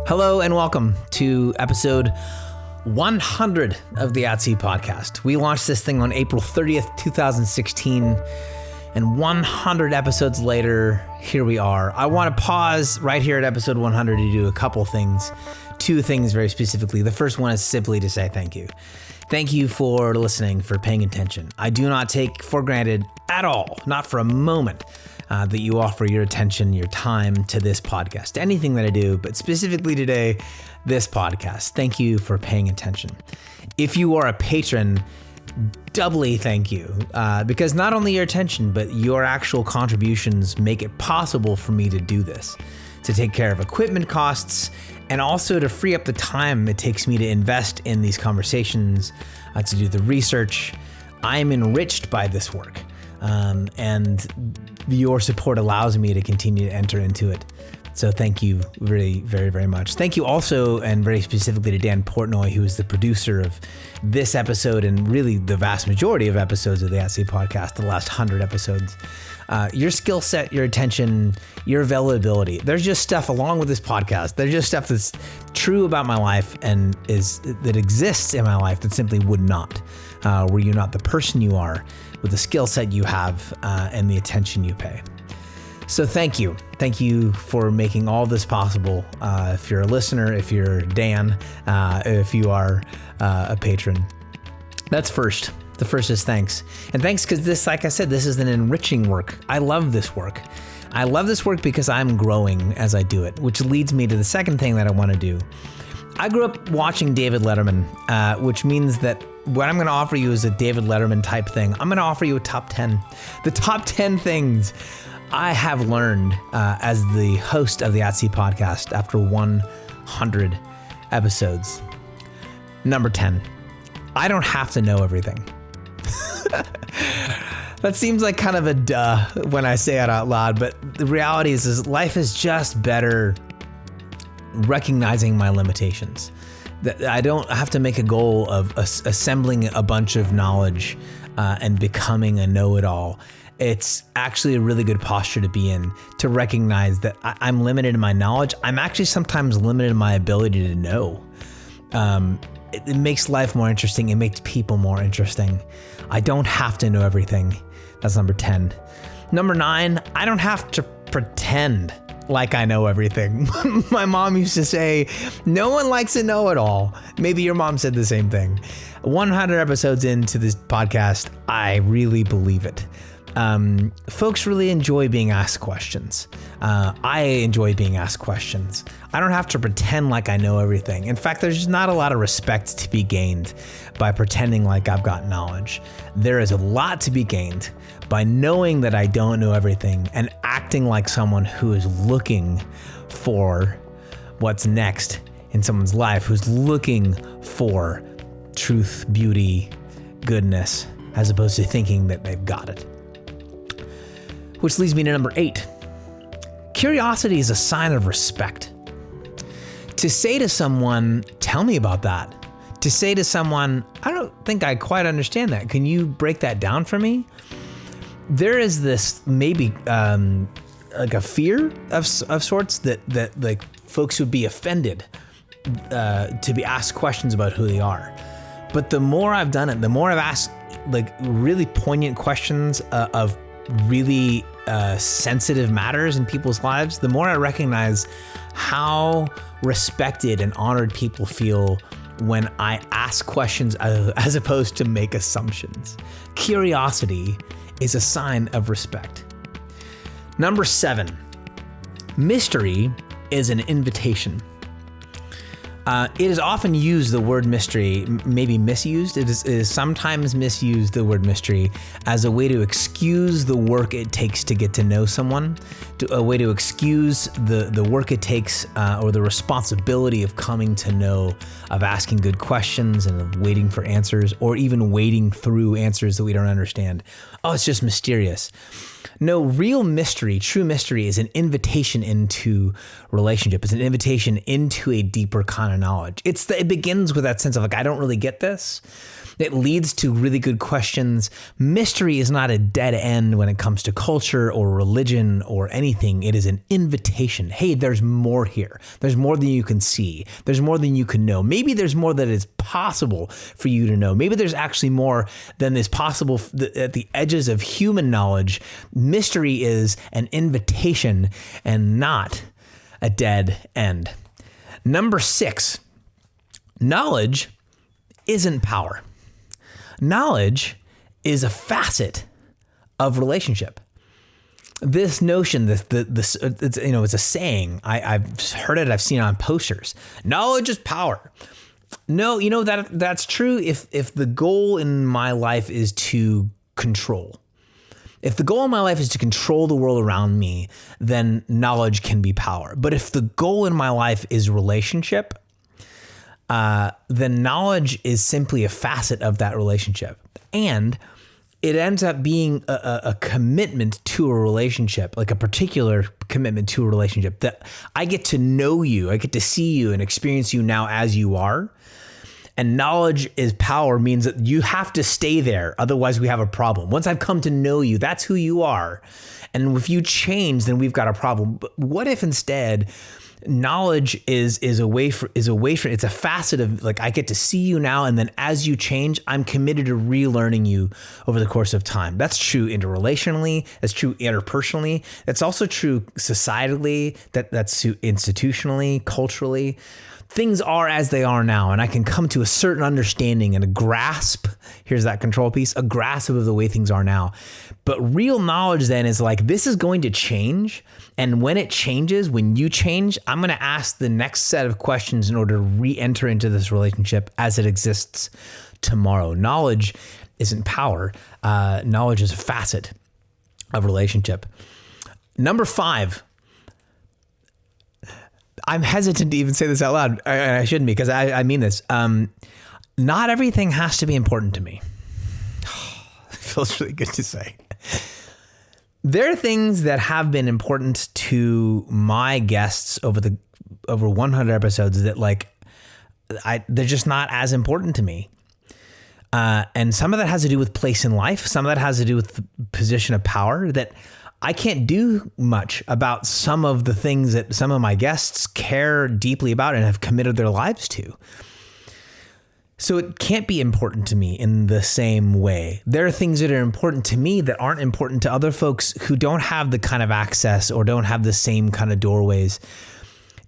Hello and welcome to episode 100 of the At Sea podcast. We launched this thing on April 30th, 2016, and 100 episodes later, here we are. I want to pause right here at episode 100 to do a couple things, two things very specifically. The first one is simply to say thank you. Thank you for listening, for paying attention. I do not take for granted at all, not for a moment, that you offer your attention, your time to this podcast, anything that I do, but specifically today, this podcast. Thank you for paying attention. If you are a patron, doubly thank you, because not only your attention, but your actual contributions make it possible for me to do this, to take care of equipment costs, and also to free up the time it takes me to invest in these conversations, to do the research. I am enriched by this work. And your support allows me to continue to enter into it. So thank you really very, very much. Thank you also, and very specifically to Dan Portnoy, who is the producer of this episode and really the vast majority of episodes of the At Sea podcast, the last 100 episodes. Your skill set, your attention, your availability. There's just stuff along with this podcast. There's just stuff that's true about my life and that exists in my life that simply would not, were you not the person you are, with the skill set you have and the attention you pay. So thank you. Thank you for making all this possible. If you're a listener, if you're Dan, if you are a patron. That's first. The first is thanks. And thanks because this, like I said, this is an enriching work. I love this work. I love this work because I'm growing as I do it, which leads me to the second thing that I want to do. I grew up watching David Letterman, which means that what I'm going to offer you is a David Letterman type thing. I'm going to offer you a top 10. The top 10 things I have learned as the host of the At Sea podcast after 100 episodes. Number 10, I don't have to know everything. That seems like kind of a duh when I say it out loud, but the reality is life is just better recognizing my limitations. That I don't have to make a goal of assembling a bunch of knowledge and becoming a know-it-all. It's actually a really good posture to be in, to recognize that I'm limited in my knowledge. I'm actually sometimes limited in my ability to know. It makes life more interesting. It makes people more interesting. I don't have to know everything. That's number 10. Number 9, I don't have to pretend like I know everything. My mom used to say, no one likes to know it all. Maybe your mom said the same thing. 100 episodes into this podcast, I really believe it. Folks really enjoy being asked questions. I enjoy being asked questions. I don't have to pretend like I know everything. In fact, there's just not a lot of respect to be gained by pretending like I've got knowledge. There is a lot to be gained by knowing that I don't know everything and acting like someone who is looking for what's next in someone's life, who's looking for truth, beauty, goodness, as opposed to thinking that they've got it. Which leads me to number 8. Curiosity is a sign of respect. To say to someone, tell me about that. To say to someone, I don't think I quite understand that. Can you break that down for me? There is this maybe like a fear of sorts that like folks would be offended to be asked questions about who they are. But the more I've done it, the more I've asked like really poignant questions of really sensitive matters in people's lives, the more I recognize how respected and honored people feel when I ask questions as opposed to make assumptions. Curiosity is a sign of respect. Number 7, mystery is an invitation. It is often used, the word mystery, maybe misused. It is sometimes misused, the word mystery, as a way to excuse the work it takes to get to know someone, a way to excuse the work it takes or the responsibility of coming to know, of asking good questions and of waiting for answers, or even wading through answers that we don't understand. oh, it's just mysterious. No, real mystery, true mystery is an invitation into relationship. It's an invitation into a deeper kind of knowledge. It begins with that sense of like, I don't really get this. It leads to really good questions. Mystery is not a dead end when it comes to culture or religion or anything. It is an invitation. Hey, there's more here. There's more than you can see. There's more than you can know. Maybe there's more that is possible for you to know. Maybe there's actually more than is possible at the edges of human knowledge. Mystery is an invitation and not a dead end. Number 6, knowledge isn't power. Knowledge is a facet of relationship. This notion that it's a saying. I've heard it. I've seen it on posters. Knowledge is power. No, that's true. If the goal in my life is to control, if the goal in my life is to control the world around me, then knowledge can be power. But if the goal in my life is relationship, then knowledge is simply a facet of that relationship. And it ends up being a commitment to a relationship, like a particular commitment to a relationship that I get to know you, I get to see you and experience you now as you are. And knowledge is power means that you have to stay there. Otherwise we have a problem. Once I've come to know you, that's who you are. And if you change, then we've got a problem. But what if instead knowledge is a way for it's a facet of like, I get to see you now, and then as you change, I'm committed to relearning you over the course of time. That's true interrelationally, that's true interpersonally, that's also true societally, that's true institutionally, culturally. Things are as they are now, and I can come to a certain understanding and a grasp, here's that control piece, a grasp of the way things are now. But real knowledge then is like, this is going to change, and when it changes, when you change, I'm going to ask the next set of questions in order to re-enter into this relationship as it exists tomorrow. Knowledge isn't power. Knowledge is a facet of relationship. Number 5, I'm hesitant to even say this out loud. I shouldn't be, because I mean this. Not everything has to be important to me. It feels really good to say. There are things that have been important to my guests over 100 episodes that they're just not as important to me. And some of that has to do with place in life. Some of that has to do with the position of power, that I can't do much about some of the things that some of my guests care deeply about and have committed their lives to. So it can't be important to me in the same way. There are things that are important to me that aren't important to other folks who don't have the kind of access or don't have the same kind of doorways.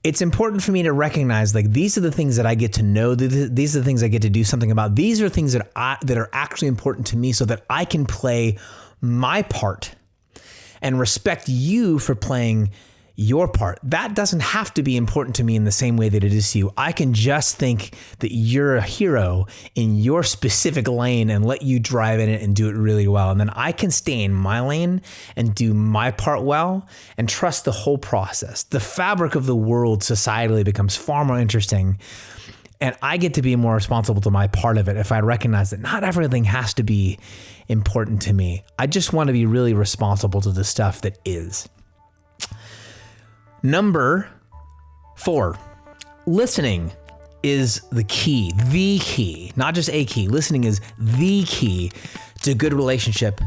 It's important for me to recognize, like, these are the things that I get to know. These are the things I get to do something about. These are things that are actually important to me, so that I can play my part and respect you for playing your part. That doesn't have to be important to me in the same way that it is to you. I can just think that you're a hero in your specific lane and let you drive in it and do it really well. And then I can stay in my lane and do my part well and trust the whole process. The fabric of the world societally becomes far more interesting, and I get to be more responsible to my part of it if I recognize that not everything has to be important to me. I just want to be really responsible to the stuff that is. Number 4, listening is the key, not just a key. Listening is the key to good relationship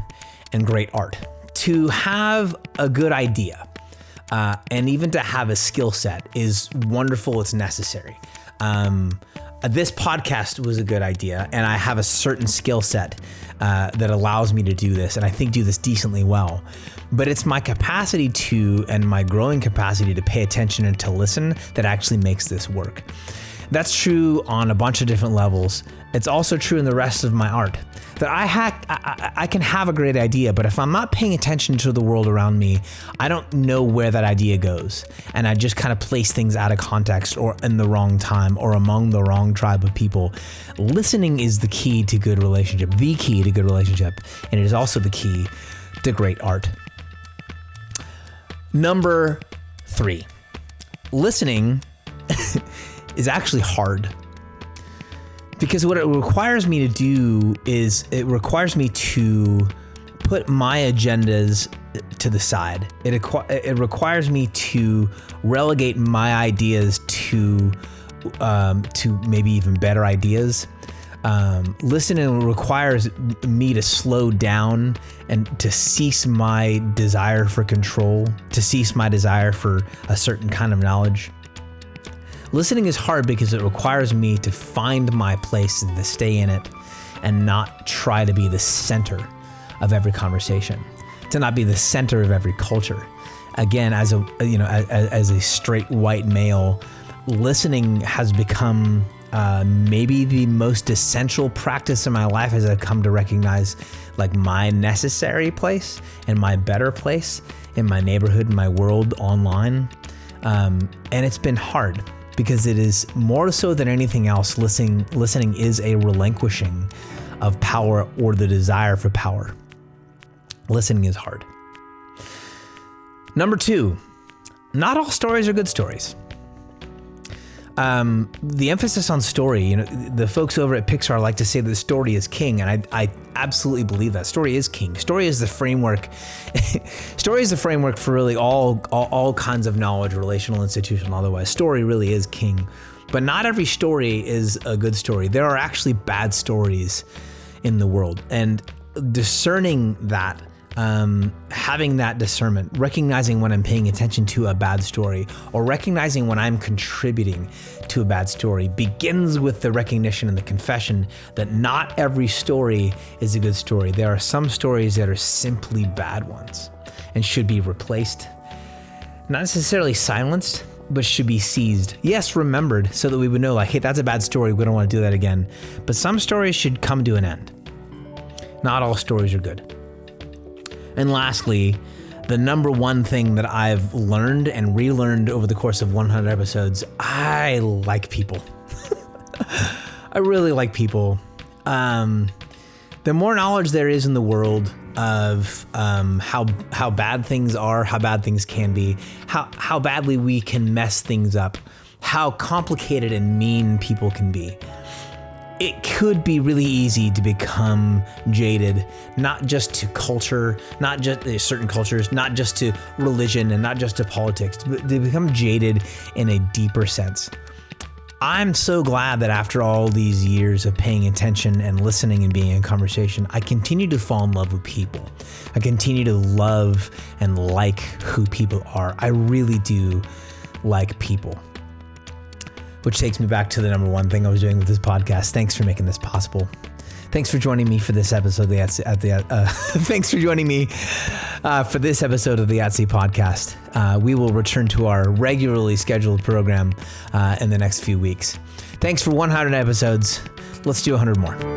and great art. To have a good idea and even to have a skill set is wonderful. It's necessary. This podcast was a good idea, and I have a certain skill set that allows me to do this, and I think do this decently well. But it's my capacity to, and my growing capacity to pay attention and to listen, that actually makes this work. That's true on a bunch of different levels. It's also true in the rest of my art. That I can have a great idea, but if I'm not paying attention to the world around me, I don't know where that idea goes. And I just kind of place things out of context or in the wrong time or among the wrong tribe of people. Listening is the key to good relationship, the key to good relationship. And it is also the key to great art. Number 3, listening is actually hard. Because what it requires me to do is it requires me to put put my agendas to the side. It requires me to relegate my ideas to maybe even better ideas. Listening requires me to slow down and to cease my desire for control, to cease my desire for a certain kind of knowledge. Listening is hard because it requires me to find my place and to stay in it and not try to be the center of every conversation, to not be the center of every culture. Again, as a straight white male, listening has become maybe the most essential practice in my life as I've come to recognize like my necessary place and my better place in my neighborhood, in my world online. And it's been hard because it is more so than anything else, listening is a relinquishing of power or the desire for power. Listening is hard. Number 2, not all stories are good stories. The emphasis on story, the folks over at Pixar like to say that story is king, and I absolutely believe that. Story is king. Story is the framework. Story is the framework for really all kinds of knowledge, relational, institutional, otherwise. Story really is king. But not every story is a good story. There are actually bad stories in the world, and discerning that, having that discernment, recognizing when I'm paying attention to a bad story or recognizing when I'm contributing to a bad story begins with the recognition and the confession that not every story is a good story. There are some stories that are simply bad ones and should be replaced, not necessarily silenced, but should be seized. Yes, remembered so that we would know like, hey, that's a bad story. We don't want to do that again. But some stories should come to an end. Not all stories are good. And lastly, the number one thing that I've learned and relearned over the course of 100 episodes, I like people. I really like people. The more knowledge there is in the world of how bad things are, how bad things can be, how badly we can mess things up, how complicated and mean people can be. It could be really easy to become jaded, not just to culture, not just certain cultures, not just to religion and not just to politics, but to become jaded in a deeper sense. I'm so glad that after all these years of paying attention and listening and being in conversation, I continue to fall in love with people. I continue to love and like who people are. I really do like people. Which takes me back to the number one thing I was doing with this podcast. Thanks for making this possible. Thanks for joining me for this episode of the thanks for joining me for this episode of the Yatsy podcast. We will return to our regularly scheduled program in the next few weeks. Thanks for 100 episodes. Let's do 100 more.